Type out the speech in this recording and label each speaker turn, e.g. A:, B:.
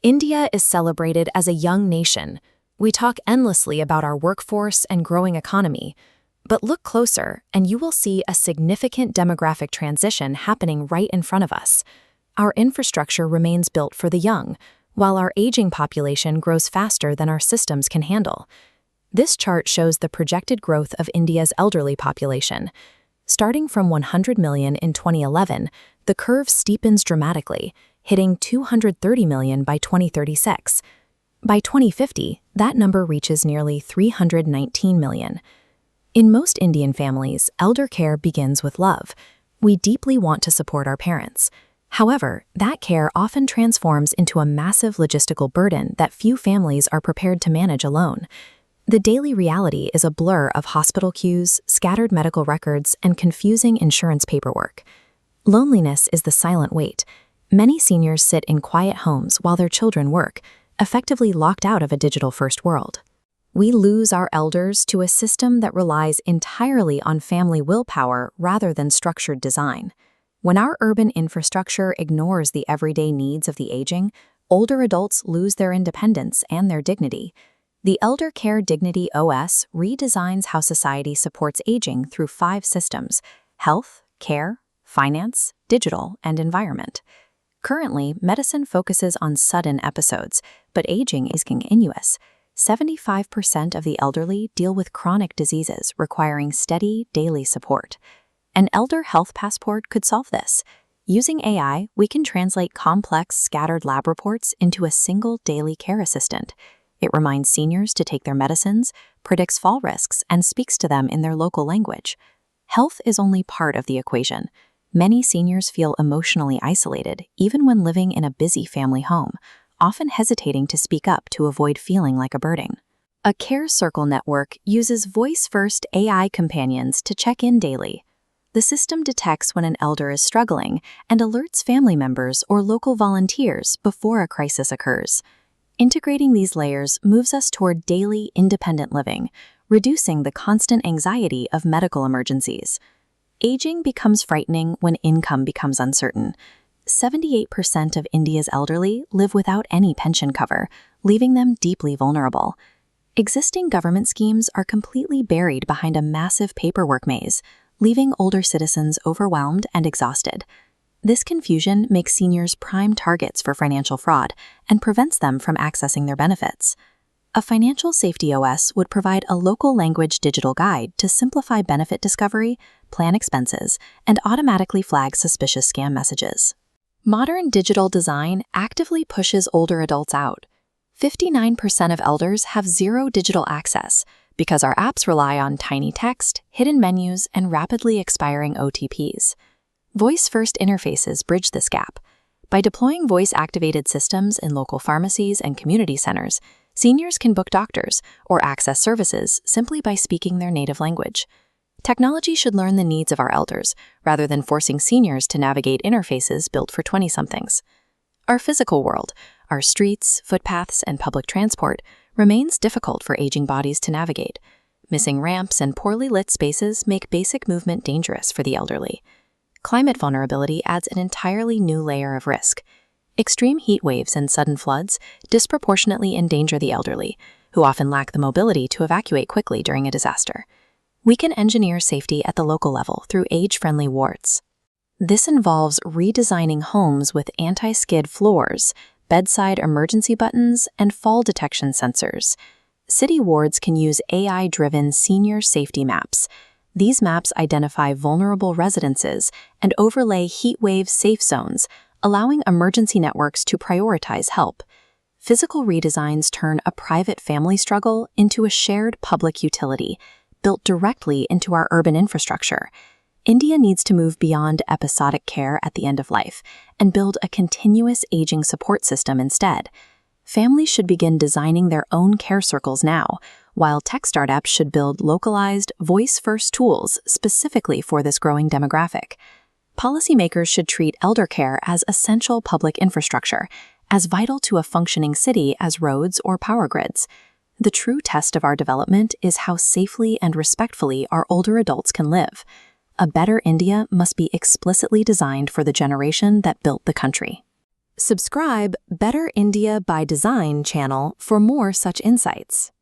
A: India is celebrated as a young nation. We talk endlessly about our workforce and growing economy. But look closer, and you will see a significant demographic transition happening right in front of us. Our infrastructure remains built for the young, while our aging population grows faster than our systems can handle. This chart shows the projected growth of India's elderly population. Starting from 100 million in 2011, the curve steepens dramatically, hitting 230 million by 2036. By 2050, that number reaches nearly 319 million. In most Indian families, elder care begins with love. We deeply want to support our parents. However, that care often transforms into a massive logistical burden that few families are prepared to manage alone. The daily reality is a blur of hospital queues, scattered medical records, and confusing insurance paperwork. Loneliness is the silent weight. Many seniors sit in quiet homes while their children work, effectively locked out of a digital-first world. We lose our elders to a system that relies entirely on family willpower rather than structured design. When our urban infrastructure ignores the everyday needs of the aging, older adults lose their independence and their dignity. The Elder Care Dignity OS redesigns how society supports aging through 5 systems: health, care, finance, digital, and environment. Currently, medicine focuses on sudden episodes, but aging is continuous. 75% of the elderly deal with chronic diseases requiring steady, daily support. An elder health passport could solve this. Using AI, we can translate complex, scattered lab reports into a single daily care assistant. It reminds seniors to take their medicines, predicts fall risks, and speaks to them in their local language. Health is only part of the equation. Many seniors feel emotionally isolated, even when living in a busy family home, often hesitating to speak up to avoid feeling like a burden. A Care Circle network uses voice-first AI companions to check in daily. The system detects when an elder is struggling and alerts family members or local volunteers before a crisis occurs. Integrating these layers moves us toward daily, independent living, reducing the constant anxiety of medical emergencies. Aging becomes frightening when income becomes uncertain. 78% of India's elderly live without any pension cover, leaving them deeply vulnerable. Existing government schemes are completely buried behind a massive paperwork maze, leaving older citizens overwhelmed and exhausted. This confusion makes seniors prime targets for financial fraud and prevents them from accessing their benefits. A financial safety OS would provide a local language digital guide to simplify benefit discovery, plan expenses, and automatically flag suspicious scam messages. Modern digital design actively pushes older adults out. 59% of elders have zero digital access because our apps rely on tiny text, hidden menus, and rapidly expiring OTPs. Voice-first interfaces bridge this gap. By deploying voice-activated systems in local pharmacies and community centers, seniors can book doctors or access services simply by speaking their native language. Technology should learn the needs of our elders, rather than forcing seniors to navigate interfaces built for 20-somethings. Our physical world, our streets, footpaths, and public transport, remains difficult for aging bodies to navigate. Missing ramps and poorly lit spaces make basic movement dangerous for the elderly. Climate vulnerability adds an entirely new layer of risk. Extreme heat waves and sudden floods disproportionately endanger the elderly, who often lack the mobility to evacuate quickly during a disaster. We can engineer safety at the local level through age-friendly wards. This involves redesigning homes with anti-skid floors, bedside emergency buttons, and fall detection sensors. City wards can use AI-driven senior safety maps. These maps identify vulnerable residences and overlay heat-wave safe zones, allowing emergency networks to prioritize help. Physical redesigns turn a private family struggle into a shared public utility, built directly into our urban infrastructure. India needs to move beyond episodic care at the end of life and build a continuous aging support system instead. Families should begin designing their own care circles now, while tech startups should build localized, voice-first tools specifically for this growing demographic. Policymakers should treat elder care as essential public infrastructure, as vital to a functioning city as roads or power grids. The true test of our development is how safely and respectfully our older adults can live. A better India must be explicitly designed for the generation that built the country. Subscribe Better India by Design channel for more such insights.